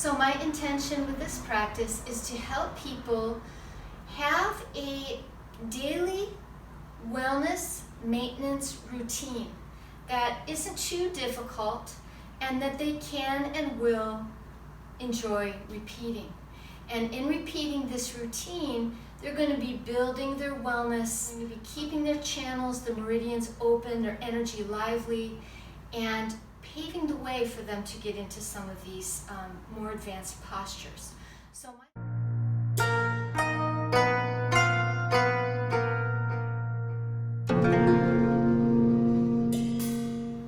So my intention with this practice is to help people have a daily wellness maintenance routine that isn't too difficult and that they can and will enjoy repeating. And in repeating this routine, they're going to be building their wellness, they're going to be keeping their channels, the meridians open, their energy lively, and paving the way for them to get into some of these more advanced postures. So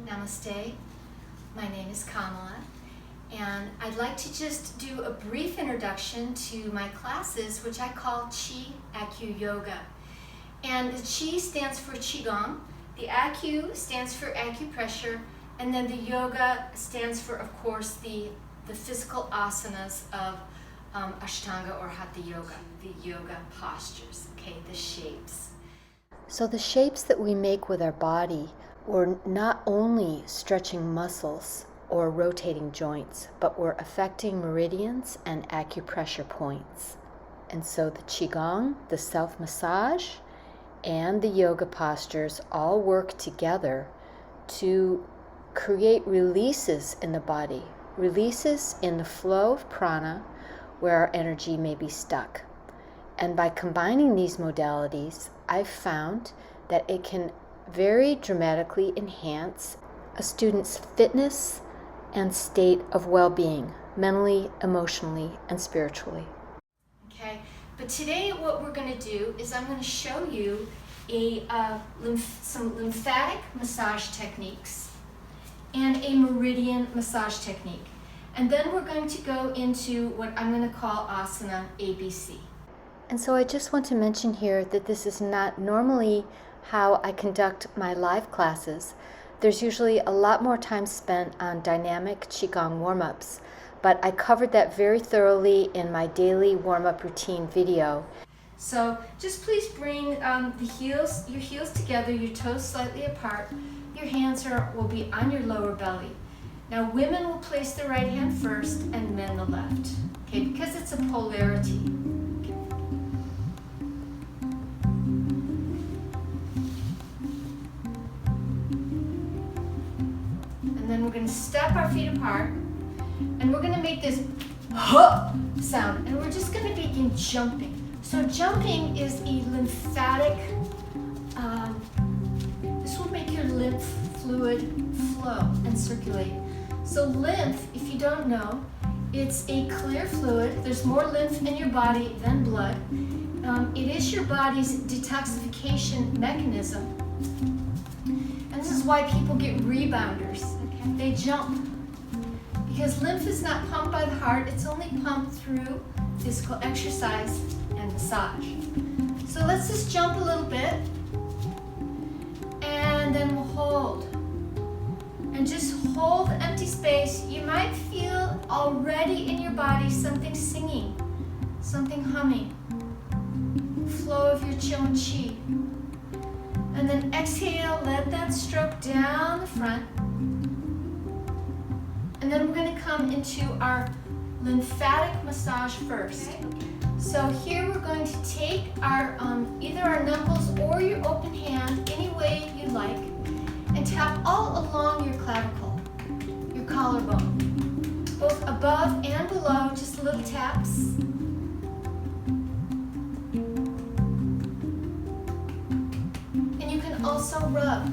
Namaste, my name is Kamala, and I'd like to just do a brief introduction to my classes, which I call Chi Acu Yoga. And the Chi stands for Qigong, the Acu stands for acupressure, and then the yoga stands for, of course, the physical asanas of Ashtanga or Hatha Yoga, the yoga postures, okay, the shapes. So the shapes that we make with our body, we're not only stretching muscles or rotating joints, but we're affecting meridians and acupressure points. And so the Qigong, the self-massage, and the yoga postures all work together to create releases in the body, releases in the flow of prana where our energy may be stuck. And by combining these modalities, I've found that it can very dramatically enhance a student's fitness and state of well-being, mentally, emotionally, and spiritually. Okay, but today what we're going to do is I'm going to show you some lymphatic massage techniques and a meridian massage technique. And then we're going to go into what I'm going to call asana ABC. And so I just want to mention here that this is not normally how I conduct my live classes. There's usually a lot more time spent on dynamic Qigong warm-ups, but I covered that very thoroughly in my daily warm-up routine video. So just please bring your heels together, your toes slightly apart. Your hands will be on your lower belly. Now women will place the right hand first and men the left, okay, because it's a polarity. And then we're going to step our feet apart and we're going to make this huh sound, and we're just going to begin jumping. So jumping is a lymphatic, this will make your lymph fluid flow and circulate. So lymph, if you don't know, it's a clear fluid. There's more lymph in your body than blood. It is your body's detoxification mechanism. And this is why people get rebounders. Okay? They jump. Because lymph is not pumped by the heart, it's only pumped through physical exercise and massage. So let's just jump a little bit, and then we'll hold. And just hold the empty space. You might feel already in your body something singing, something humming, flow of your qi and qi. And then exhale, let that stroke down the front. And then we're going to come into our lymphatic massage first. Okay. So here we're going to take our either our knuckles or your open hand, any way you like, and tap all along your clavicle, your collarbone, both above and below, just little taps. And you can also rub.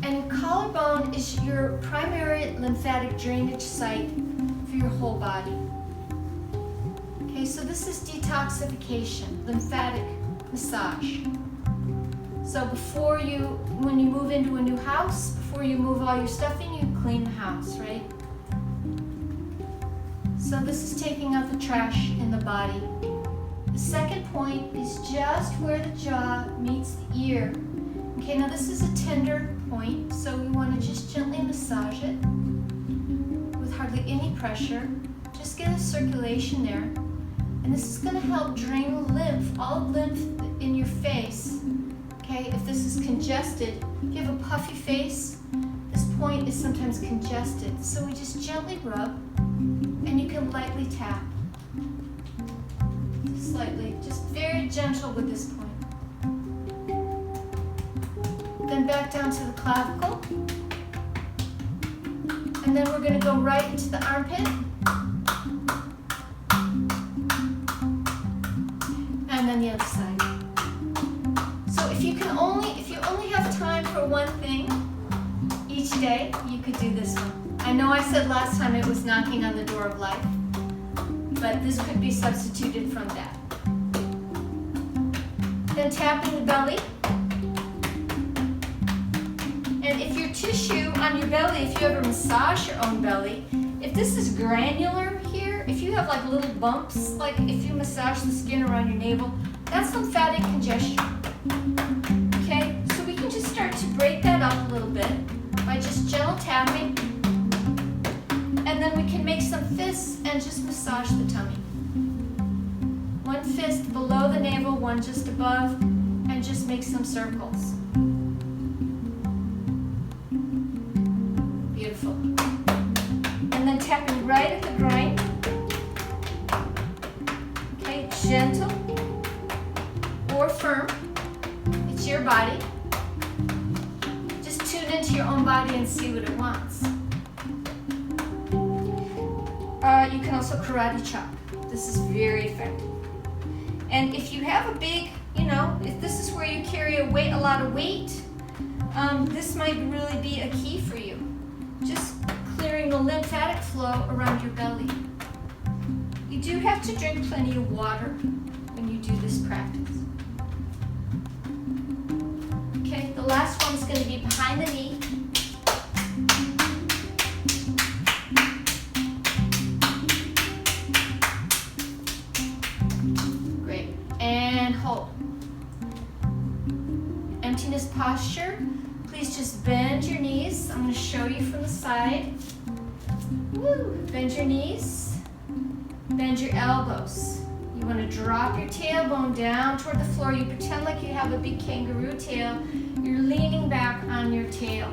And collarbone is your primary lymphatic drainage site for your whole body. Okay, so this is detoxification, lymphatic massage. So when you move into a new house, before you move all your stuff in, you clean the house, right? So this is taking out the trash in the body. The second point is just where the jaw meets the ear. Okay, now this is a tender point, so we want to just gently massage it with hardly any pressure. Just get a circulation there. And this is going to help drain lymph, all lymph in your face. Okay, if this is congested, if you have a puffy face, this point is sometimes congested. So we just gently rub lightly tap. Just slightly, just very gentle with this point. Then back down to the clavicle. And then we're going to go right into the armpit. And then the other side. So if you only have time for one thing each day, you could do this one. I know I said last time it was knocking on the door of life, but this could be substituted from that. Then tapping the belly. And if your tissue on your belly, if you ever massage your own belly, if this is granular here, if you have like little bumps, like if you massage the skin around your navel, that's lymphatic congestion. Okay, so we can just start to break that up a little bit by just gentle tapping. And then we can make some fists and just massage the tummy. One fist below the navel, one just above, and just make some circles. Beautiful. And then tapping right at the groin. Okay, gentle or firm. It's your body. Just tune into your own body and see what it wants. You can also karate chop. This is very effective. And if you have a big, if this is where you carry a lot of weight, this might really be a key for you. Just clearing the lymphatic flow around your belly. You do have to drink plenty of water when you do this practice. Okay, the last one is going to be behind the knee. Great, and hold. Emptiness posture. Please just bend your knees. I'm going to show you from the side. Woo. Bend your knees. Bend your elbows. You want to drop your tailbone down toward the floor. You pretend like you have a big kangaroo tail. You're leaning back on your tail.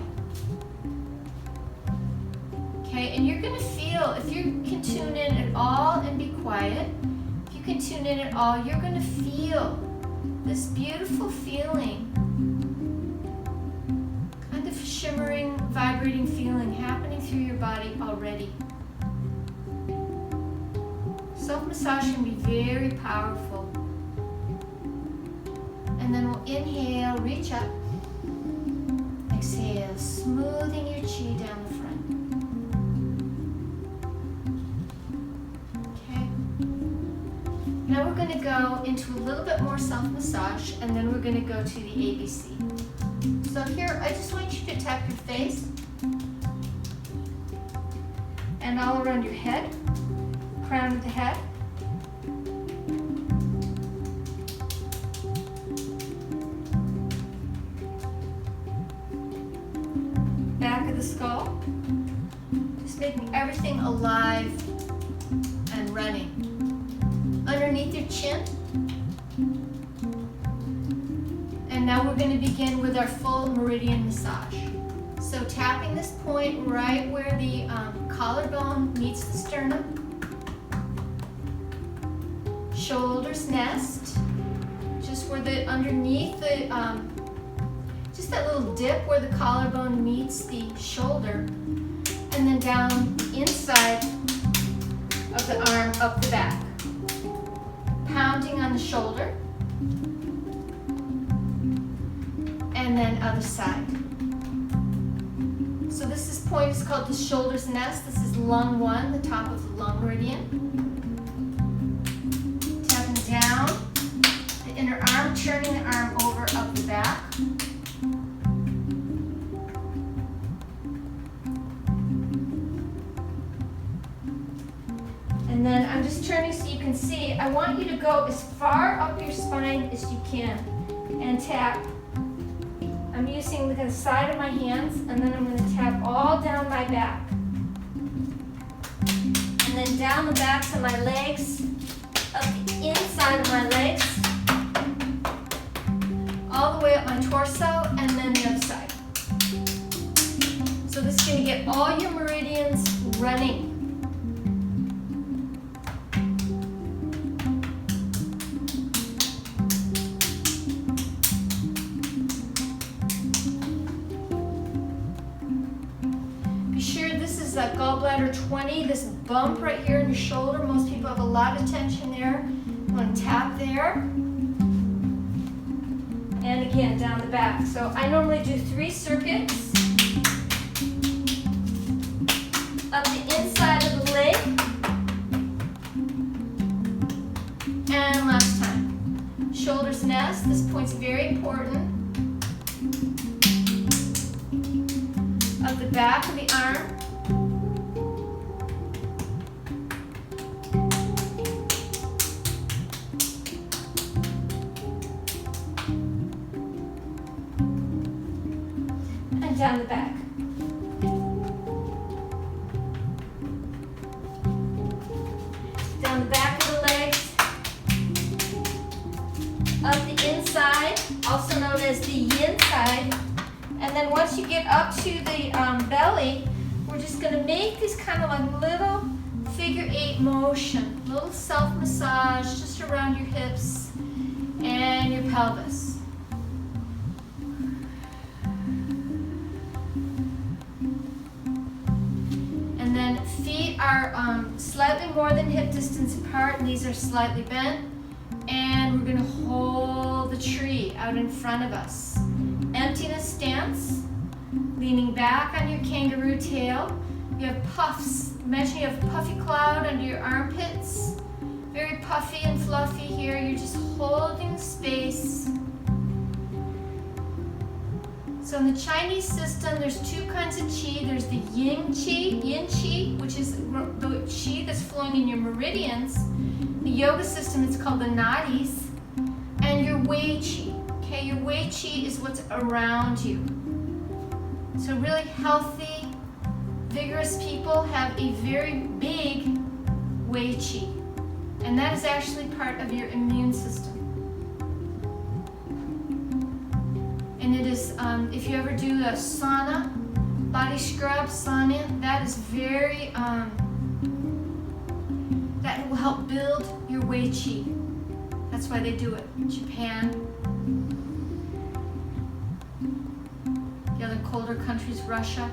Okay, and you're going to feel, if you can tune in at all and be quiet, if you can tune in at all, you're going to feel this beautiful feeling. Shimmering, vibrating feeling happening through your body already. Self-massage can be very powerful. And then we'll inhale, reach up. Exhale, smoothing your chi down the front. Okay. Now we're going to go into a little bit more self-massage, and then we're going to go to the ABC. So here, I just want you to tap your face and all around your head, crown of the head. Back of the skull. Just making everything alive and running. Underneath your chin. And now we're going to begin with our full meridian massage. So tapping this point right where the collarbone meets the sternum. Shoulders nest. Just where the underneath the, just that little dip where the collarbone meets the shoulder. And then down the inside of the arm, up the back. Pounding on the shoulder. And then other side. So this point is called the shoulder's nest. This is lung 1, the top of the lung meridian. Tapping down the inner arm, turning the arm over, up the back. And then I'm just turning so you can see. I want you to go as far up your spine as you can and tap. I'm using the side of my hands, and then I'm going to tap all down my back. And then down the backs of my legs, up the inside of my legs, all the way up my torso, and then the other side. So this is going to get all your meridians running. letter 20, this bump right here in your shoulder. Most people have a lot of tension there. You want to tap there. And again, down the back. So I normally do 3 circuits. Up the inside of the leg. And last time. Shoulders nest. This point's very important. Up the back of the arm. And down the back. Down the back of the legs. Up the inside, also known as the yin side. And then once you get up to the belly, we're just going to make this kind of like little figure 8 motion, little self-massage just around your hips and your pelvis. And then feet are slightly more than hip distance apart, knees are slightly bent, and we're going to hold the tree out in front of us. Emptiness stance, leaning back on your kangaroo tail. You have puffs. Imagine you have a puffy cloud under your armpits. Very puffy and fluffy here. You're just holding space. So in the Chinese system, there's 2 kinds of qi. There's the yin qi, which is the qi that's flowing in your meridians. The yoga system, it's called the nadis. And your wei qi. Okay, your wei qi is what's around you. So really healthy, vigorous people have a very big wei qi. And that is actually part of your immune system. And it is, if you ever do a sauna, body scrub, sauna, that is very, that will help build your wei qi. That's why they do it in Japan. The other colder countries, Russia.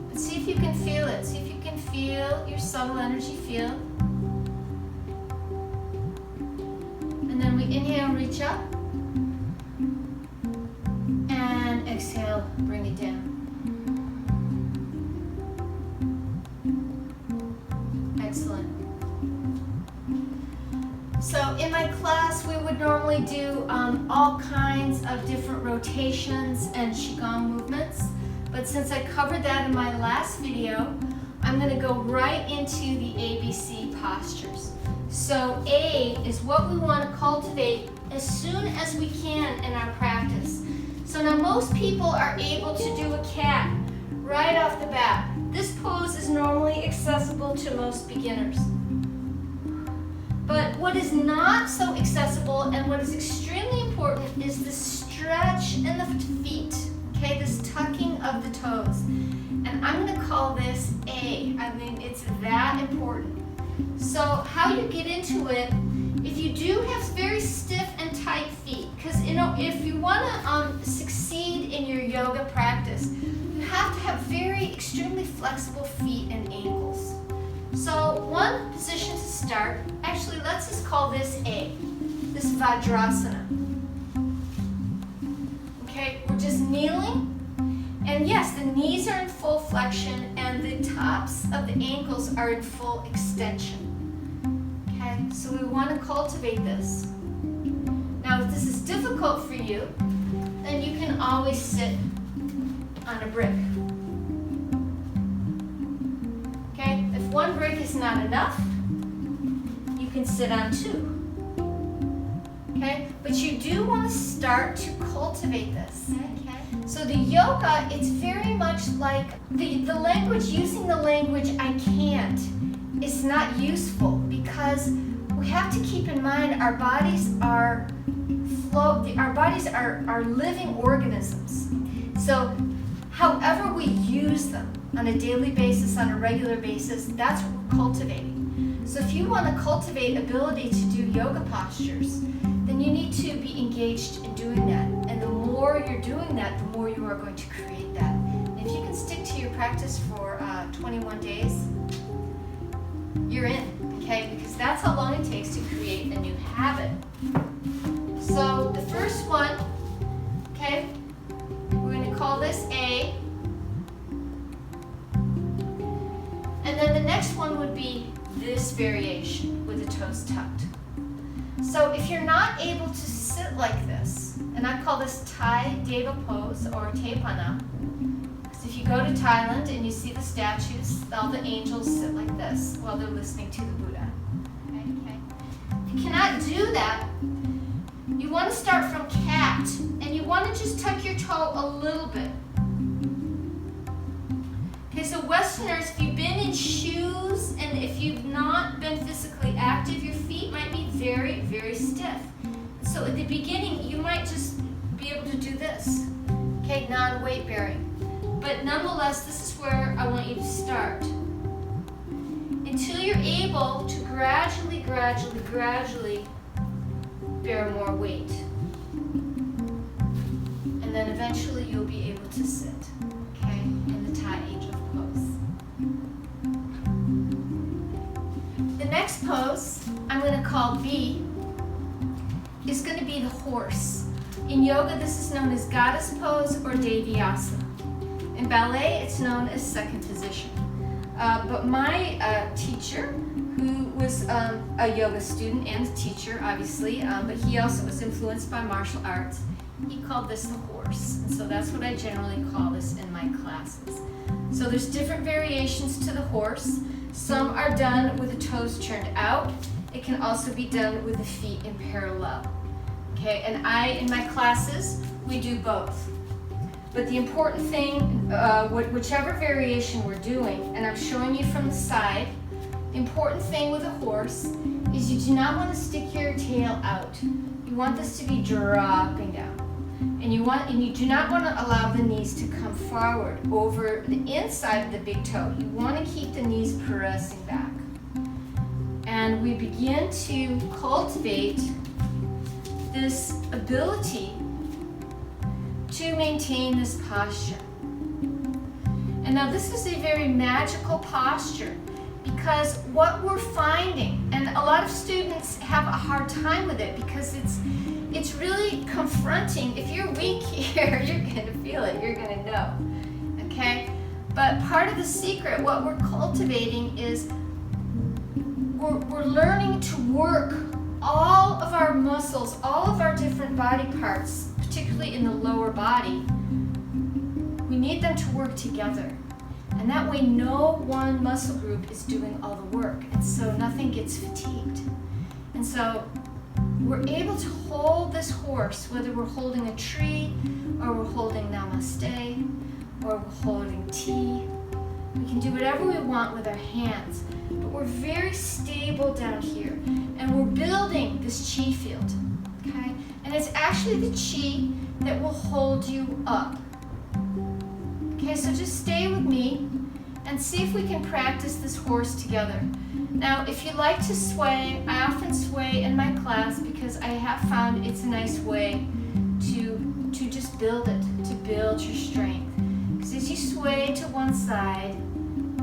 But see if you can feel it. See if you can feel your subtle energy field. And then we inhale, reach up. And exhale, bring it down. Excellent. So in my class, we would normally do all kinds of different rotations and Qigong movements. But since I covered that in my last video, I'm going to go right into the ABC postures. So A is what we want to cultivate as soon as we can in our practice. So now most people are able to do a cat right off the bat. This pose is normally accessible to most beginners. But what is not so accessible and what is extremely important is the stretch in the feet, okay, this tucking of the toes. And I'm going to call this A. I mean, it's that important. So how you get into it, if you do have very stiff and tight feet, because if you want to succeed in your yoga practice, you have to have very extremely flexible feet and ankles. So one position to start, actually let's just call this A, this Vajrasana. Okay, we're just kneeling, and yes, the knees are in full flexion and the tops of the ankles are in full extension. Okay, so we want to cultivate this. Now if this is difficult for you, then you can always sit on a brick. Okay, if one brick is not enough, you can sit on 2. Okay, but you do want to start to cultivate this. Okay, so the yoga, it's very much like the language, using the language I can't is not useful, because we have to keep in mind our bodies are living organisms. So however we use them on a daily basis, on a regular basis, that's what we're cultivating. So if you want to cultivate ability to do yoga postures, then you need to be engaged in doing that. And the more more you're doing that, the more you are going to create that. And if you can stick to your practice for 21 days, you're in, okay? Because that's how long it takes to create a new habit. So the first one, okay, we're going to call this A. And then the next one would be this variation with the toes tucked. So if you're not able to sit like this, and I call this Thai Deva pose or Tepana, because if you go to Thailand and you see the statues, all the angels sit like this while they're listening to the Buddha. Okay? If you cannot do that, you want to start from cat, and you want to just tuck your toe a little bit. Okay, so Westerners, if you've been in shoes and if you've not been physically active, your feet might be very, very stiff. So at the beginning, you might just be able to do this, okay, non-weight bearing. But nonetheless, this is where I want you to start. Until you're able to gradually bear more weight. And then eventually you'll be able to sit, okay, in the Thai angel pose. The next pose I'm going to call B is going to be the horse. In yoga, this is known as goddess pose or Devi asana. In ballet, it's known as second position. But my teacher, who was a yoga student and a teacher, obviously, but he also was influenced by martial arts, he called this the horse. And so that's what I generally call this in my classes. So there's different variations to the horse. Some are done with the toes turned out. It can also be done with the feet in parallel. Okay, and in my classes, we do both. But the important thing, whichever variation we're doing, and I'm showing you from the side, the important thing with a horse is you do not want to stick your tail out. You want this to be dropping down. And you do not want to allow the knees to come forward over the inside of the big toe. You want to keep the knees pressing back. And we begin to cultivate this ability to maintain this posture. And now this is a very magical posture because what we're finding, and a lot of students have a hard time with it because it's really confronting. If you're weak here, you're going to feel it, you're going to know, okay? But part of the secret, what we're cultivating is we're learning to work all of our muscles, all of our different body parts, particularly in the lower body. We need them to work together. And that way no one muscle group is doing all the work. And so nothing gets fatigued. And so we're able to hold this horse, whether we're holding a tree, or we're holding namaste, or we're holding tea. We can do whatever we want with our hands. But we're very stable down here. And we're building this chi field. Okay? And it's actually the chi that will hold you up. Okay, so just stay with me and see if we can practice this horse together. Now, if you like to sway, I often sway in my class because I have found it's a nice way to just build it, to build your strength. Because as you sway to one side,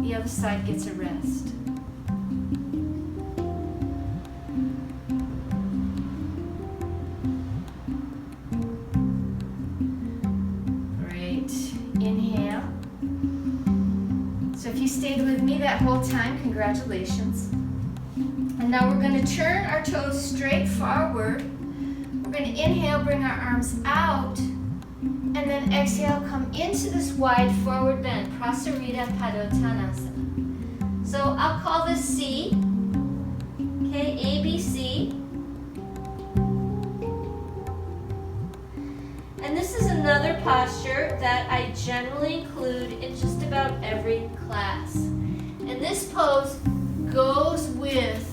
the other side gets a rest. Inhale. So if you stayed with me that whole time, congratulations. And now we're going to turn our toes straight forward. We're going to inhale, bring our arms out, and then exhale, come into this wide forward bend, Prasarita Padottanasana. So I'll call this C, okay, A, B, C. And this is another posture that I generally include in just about every class. And this pose goes with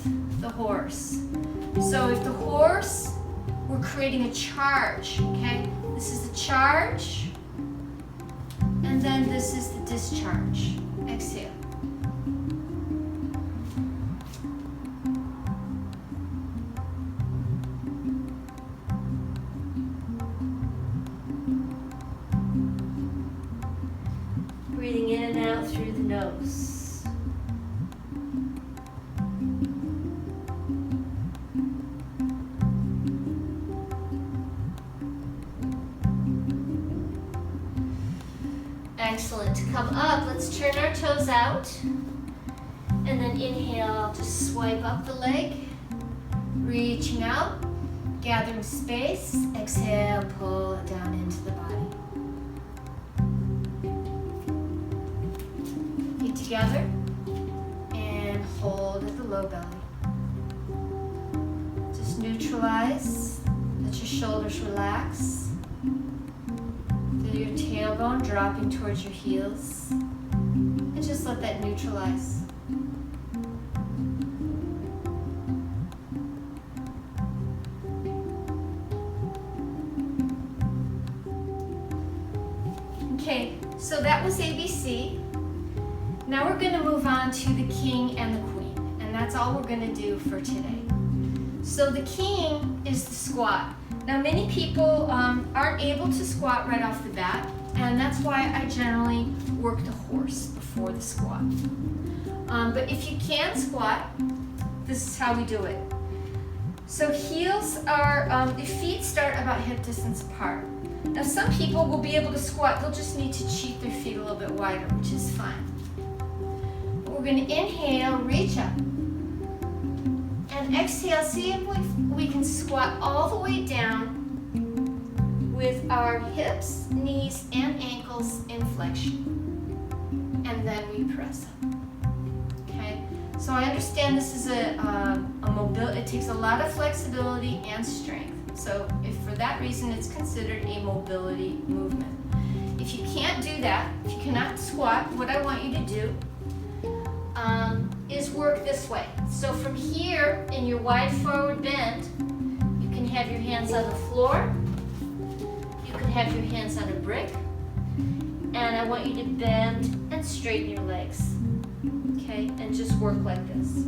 the horse. So if the horse, we're creating a charge, okay? This is the charge, and then this is the discharge. Exhale. and out through the nose. Excellent. To come up, let's turn our toes out. And then inhale, just swipe up the leg. Reaching out, gathering space. Exhale, pull it down into the body. Feet together. And hold at the low belly. Just neutralize. Let your shoulders relax. Feel your tailbone dropping towards your heels. And just let that neutralize. Okay, so that was ABC. Now we're going to move on to the king and the queen. And that's all we're going to do for today. So the king is the squat. Now many people aren't able to squat right off the bat, and that's why I generally work the horse before the squat. But if you can squat, this is how we do it. So heels are, the feet start about hip distance apart. Now some people will be able to squat, they'll just need to cheat their feet a little bit wider, which is fine. But we're going to inhale, reach up. And exhale, see if we can squat all the way down with our hips, knees, and ankles in flexion. And then we press up. Okay? So I understand this is a mobility, it takes a lot of flexibility and strength. So if for that reason it's considered a mobility movement. If you can't do that, if you cannot squat, what I want you to do is work this way. So from here in your wide forward bend, you can have your hands on the floor, you can have your hands on a brick, and I want you to bend and straighten your legs. Okay, and just work like this.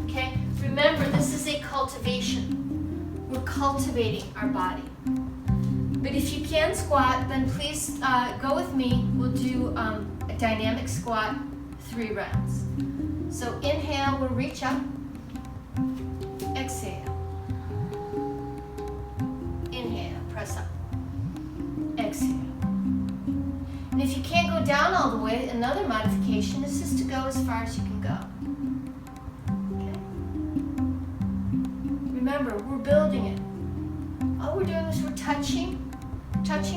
Okay, remember this is a cultivation. We're cultivating our body. But if you can squat, then please go with me. We'll do a dynamic squat, 3 rounds. So inhale, we'll reach up. Exhale. Inhale, press up. Exhale. And if you can't go down all the way, another modification is just to go as far as you can go. Okay? Remember, we're building it. All we're doing is we're touching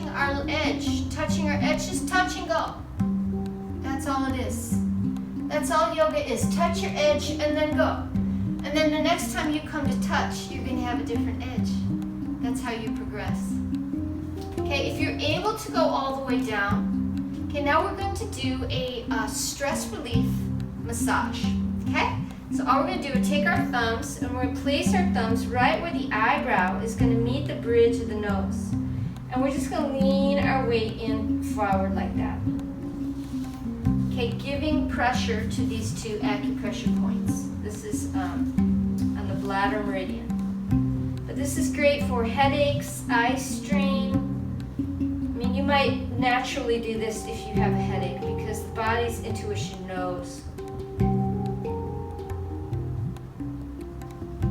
our edge. Touching our edge, just touch and go. That's all it is. That's all yoga is. Touch your edge and then go. And then the next time you come to touch, you're going to have a different edge. That's how you progress. Okay, if you're able to go all the way down, okay, now we're going to do a stress relief massage. Okay? So all we're going to do is take our thumbs and we're going to place our thumbs right where the eyebrow is going to meet the bridge of the nose. And we're just going to lean our weight in forward like that. Okay, giving pressure to these 2 acupressure points. This is on the bladder meridian. But this is great for headaches, eye strain. I mean, you might naturally do this if you have a headache because the body's intuition knows.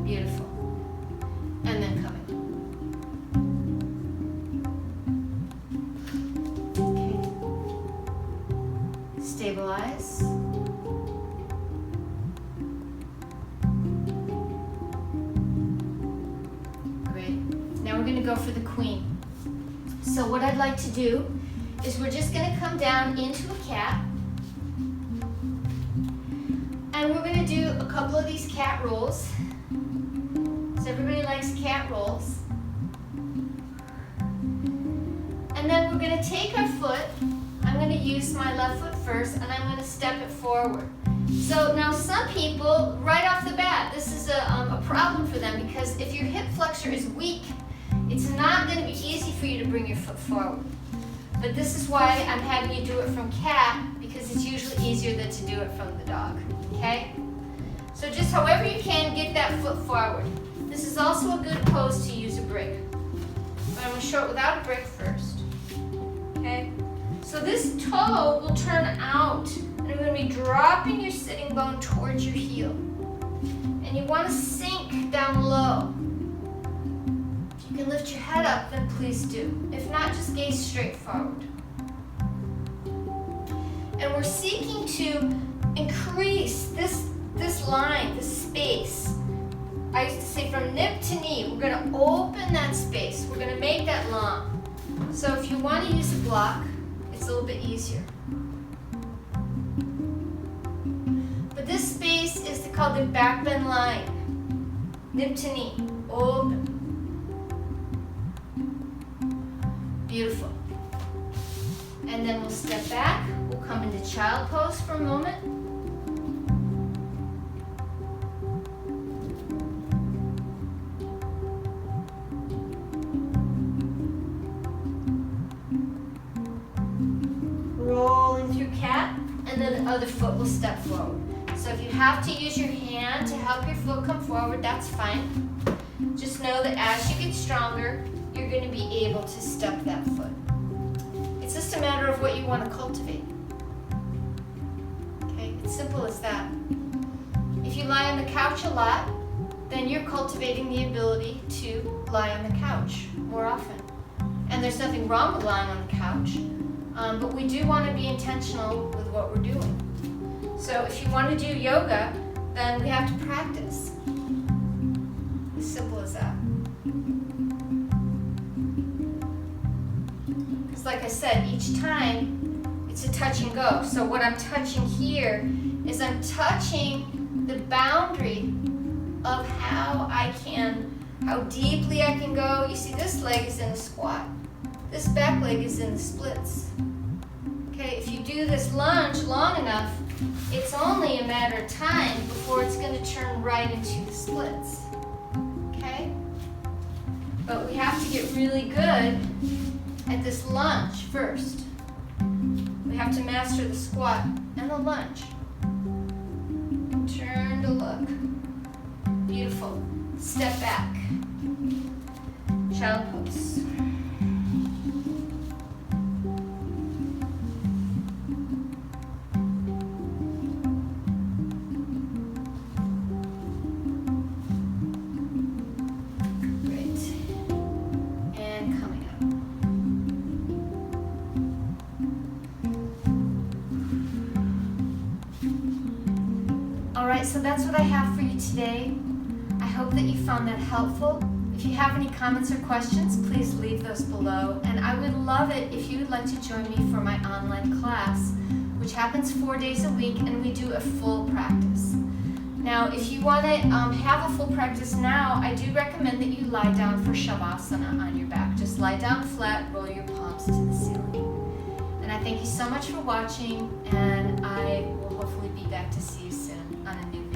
Beautiful. And then coming. Stabilize. Great. Now we're going to go for the queen. So what I'd like to do is we're just going to come down into a cat. And we're going to do a couple of these cat rolls. So everybody likes cat rolls. And then we're going to take our foot. I'm going to use my left foot first, and I'm going to step it forward. So now some people, right off the bat, this is a problem for them because if your hip flexor is weak, it's not going to be easy for you to bring your foot forward. But this is why I'm having you do it from cat, because it's usually easier than to do it from the dog. Okay? So just however you can, get that foot forward. This is also a good pose to use a break. But I'm going to show it without a break first. Okay? So this toe will turn out, and I'm going to be dropping your sitting bone towards your heel. And you want to sink down low. If you can lift your head up, then please do. If not, just gaze straight forward. And we're seeking to increase this line, this space. I used to say from nip to knee, we're going to open that space. We're going to make that long. So if you want to use a block, it's a little bit easier. But this space is called the back bend line. Nip to knee, open. Beautiful. And then we'll step back. We'll come into child pose for a moment. Rolling through cat, and then the other foot will step forward. So if you have to use your hand to help your foot come forward, that's fine. Just know that as you get stronger, you're going to be able to step that foot. It's just a matter of what you want to cultivate. Okay, it's simple as that. If you lie on the couch a lot, then you're cultivating the ability to lie on the couch more often. And there's nothing wrong with lying on the couch, but we do want to be intentional with what we're doing. So if you want to do yoga, then we have to practice. As simple as that. Because like I said, each time it's a touch and go. So what I'm touching here is I'm touching the boundary of how deeply I can go. You see, this leg is in a squat. This back leg is in the splits. Okay, if you do this lunge long enough, it's only a matter of time before it's going to turn right into the splits. Okay? But we have to get really good at this lunge first. We have to master the squat and the lunge. Turn to look. Beautiful. Step back. Child pose. Alright, so that's what I have for you today. I hope that you found that helpful. If you have any comments or questions, please leave those below. And I would love it if you would like to join me for my online class, which happens 4 days a week, and we do a full practice. Now, if you want to have a full practice now, I do recommend that you lie down for Shavasana on your back. Just lie down flat, roll your palms to the ceiling. And I thank you so much for watching, and I will hopefully be back to see you soon on a new